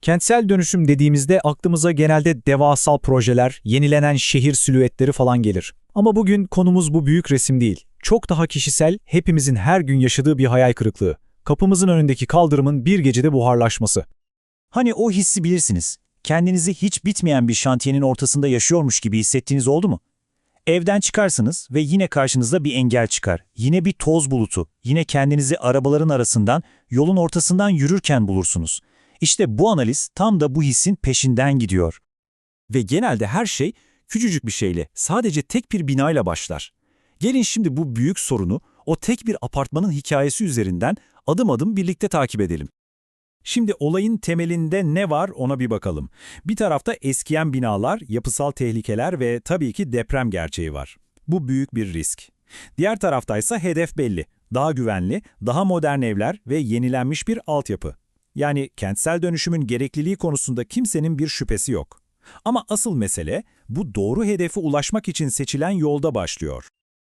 Kentsel dönüşüm dediğimizde aklımıza genelde devasal projeler, yenilenen şehir silüetleri falan gelir. Ama bugün konumuz bu büyük resim değil. Çok daha kişisel, hepimizin her gün yaşadığı bir hayal kırıklığı. Kapımızın önündeki kaldırımın bir gecede buharlaşması. Hani o hissi bilirsiniz. Kendinizi hiç bitmeyen bir şantiyenin ortasında yaşıyormuş gibi hissettiğiniz oldu mu? Evden çıkarsınız ve yine karşınıza bir engel çıkar. Yine bir toz bulutu. Yine kendinizi arabaların arasından, yolun ortasından yürürken bulursunuz. İşte bu analiz tam da bu hissin peşinden gidiyor. Ve genelde her şey küçücük bir şeyle, sadece tek bir binayla başlar. Gelin şimdi bu büyük sorunu o tek bir apartmanın hikayesi üzerinden adım adım birlikte takip edelim. Şimdi olayın temelinde ne var ona bir bakalım. Bir tarafta eskiyen binalar, yapısal tehlikeler ve tabii ki deprem gerçeği var. Bu büyük bir risk. Diğer taraftaysa hedef belli. Daha güvenli, daha modern evler ve yenilenmiş bir altyapı. Yani kentsel dönüşümün gerekliliği konusunda kimsenin bir şüphesi yok. Ama asıl mesele bu doğru hedefe ulaşmak için seçilen yolda başlıyor.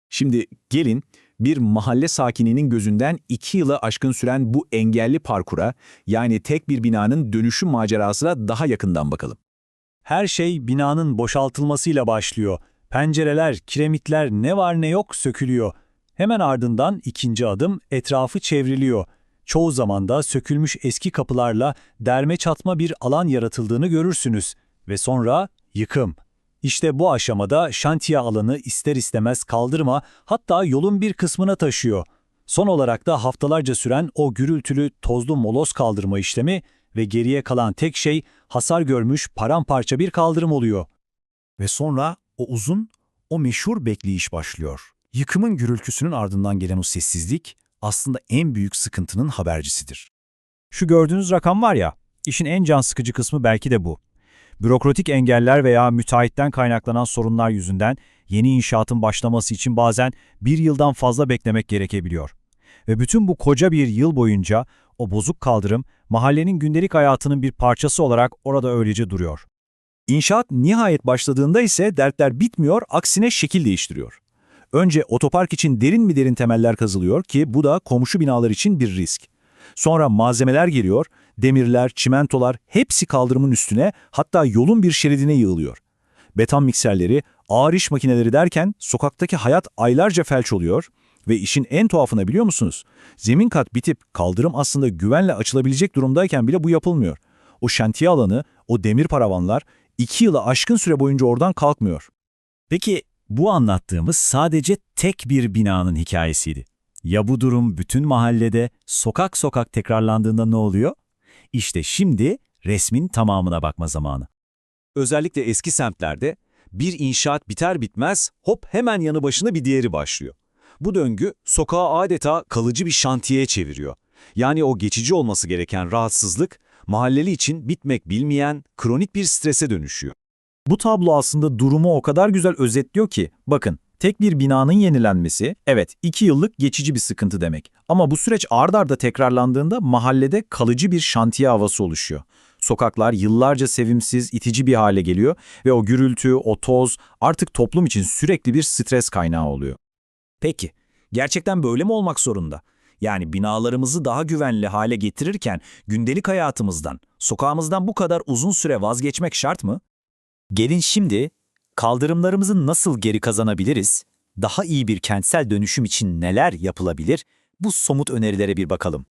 Şimdi gelin bir mahalle sakininin gözünden 2 yılı aşkın süren bu engelli parkura, yani tek bir binanın dönüşüm macerasına daha yakından bakalım. Her şey binanın boşaltılmasıyla başlıyor. Pencereler, kiremitler ne var ne yok sökülüyor. Hemen ardından ikinci adım etrafı çevriliyor. Çoğu zaman da sökülmüş eski kapılarla derme çatma bir alan yaratıldığını görürsünüz. Ve sonra yıkım. İşte bu aşamada şantiye alanı ister istemez kaldırıma, hatta yolun bir kısmına taşıyor. Son olarak da haftalarca süren o gürültülü tozlu moloz kaldırma işlemi ve geriye kalan tek şey hasar görmüş paramparça bir kaldırım oluyor. Ve sonra o uzun, o meşhur bekleyiş başlıyor. Yıkımın gürültüsünün ardından gelen o sessizlik aslında en büyük sıkıntının habercisidir. Şu gördüğünüz rakam var ya, işin en can sıkıcı kısmı belki de bu. Bürokratik engeller veya müteahhitten kaynaklanan sorunlar yüzünden yeni inşaatın başlaması için bazen bir yıldan fazla beklemek gerekebiliyor. Ve bütün bu koca bir yıl boyunca o bozuk kaldırım mahallenin gündelik hayatının bir parçası olarak orada öylece duruyor. İnşaat nihayet başladığında ise dertler bitmiyor, aksine şekil değiştiriyor. Önce otopark için derin temeller kazılıyor ki bu da komşu binalar için bir risk. Sonra malzemeler geliyor, demirler, çimentolar hepsi kaldırımın üstüne, hatta yolun bir şeridine yığılıyor. Beton mikserleri, ağır iş makineleri derken sokaktaki hayat aylarca felç oluyor ve işin en tuhafını biliyor musunuz? Zemin kat bitip kaldırım aslında güvenle açılabilecek durumdayken bile bu yapılmıyor. O şantiye alanı, o demir paravanlar 2 yılı aşkın süre boyunca oradan kalkmıyor. Peki bu anlattığımız sadece tek bir binanın hikayesiydi. Ya bu durum bütün mahallede sokak sokak tekrarlandığında ne oluyor? İşte şimdi resmin tamamına bakma zamanı. Özellikle eski semtlerde bir inşaat biter bitmez hop hemen yanı başına bir diğeri başlıyor. Bu döngü sokağı adeta kalıcı bir şantiyeye çeviriyor. Yani o geçici olması gereken rahatsızlık mahalleli için bitmek bilmeyen kronik bir strese dönüşüyor. Bu tablo aslında durumu o kadar güzel özetliyor ki, bakın, tek bir binanın yenilenmesi, evet 2 yıllık geçici bir sıkıntı demek. Ama bu süreç ard arda tekrarlandığında mahallede kalıcı bir şantiye havası oluşuyor. Sokaklar yıllarca sevimsiz, itici bir hale geliyor ve o gürültü, o toz artık toplum için sürekli bir stres kaynağı oluyor. Peki, gerçekten böyle mi olmak zorunda? Yani binalarımızı daha güvenli hale getirirken gündelik hayatımızdan, sokağımızdan bu kadar uzun süre vazgeçmek şart mı? Gelin şimdi kaldırımlarımızı nasıl geri kazanabiliriz, daha iyi bir kentsel dönüşüm için neler yapılabilir, bu somut önerilere bir bakalım.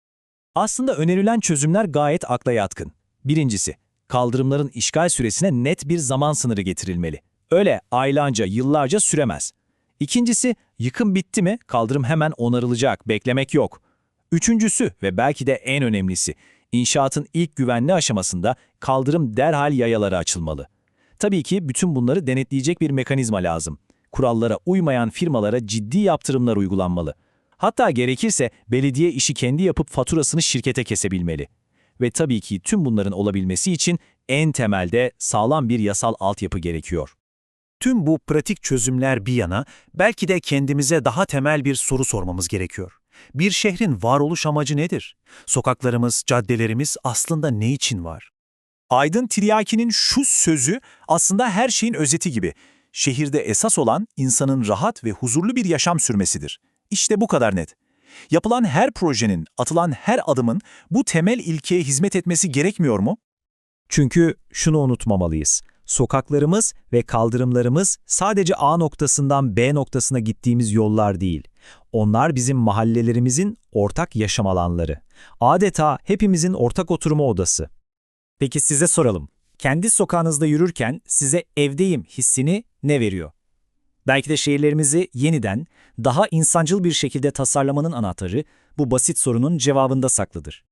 Aslında önerilen çözümler gayet akla yatkın. Birincisi, kaldırımların işgal süresine net bir zaman sınırı getirilmeli. Öyle aylarca, yıllarca süremez. İkincisi, yıkım bitti mi kaldırım hemen onarılacak, beklemek yok. Üçüncüsü ve belki de en önemlisi, inşaatın ilk güvenli aşamasında kaldırım derhal yayalara açılmalı. Tabii ki bütün bunları denetleyecek bir mekanizma lazım. Kurallara uymayan firmalara ciddi yaptırımlar uygulanmalı. Hatta gerekirse belediye işi kendi yapıp faturasını şirkete kesebilmeli. Ve tabii ki tüm bunların olabilmesi için en temelde sağlam bir yasal altyapı gerekiyor. Tüm bu pratik çözümler bir yana, belki de kendimize daha temel bir soru sormamız gerekiyor. Bir şehrin varoluş amacı nedir? Sokaklarımız, caddelerimiz aslında ne için var? Aydın Tiryaki'nin şu sözü aslında her şeyin özeti gibi. Şehirde esas olan insanın rahat ve huzurlu bir yaşam sürmesidir. İşte bu kadar net. Yapılan her projenin, atılan her adımın bu temel ilkeye hizmet etmesi gerekmiyor mu? Çünkü şunu unutmamalıyız. Sokaklarımız ve kaldırımlarımız sadece A noktasından B noktasına gittiğimiz yollar değil. Onlar bizim mahallelerimizin ortak yaşam alanları. Adeta hepimizin ortak oturma odası. Peki size soralım. Kendi sokağınızda yürürken size evdeyim hissini ne veriyor? Belki de şehirlerimizi yeniden, daha insancıl bir şekilde tasarlamanın anahtarı bu basit sorunun cevabında saklıdır.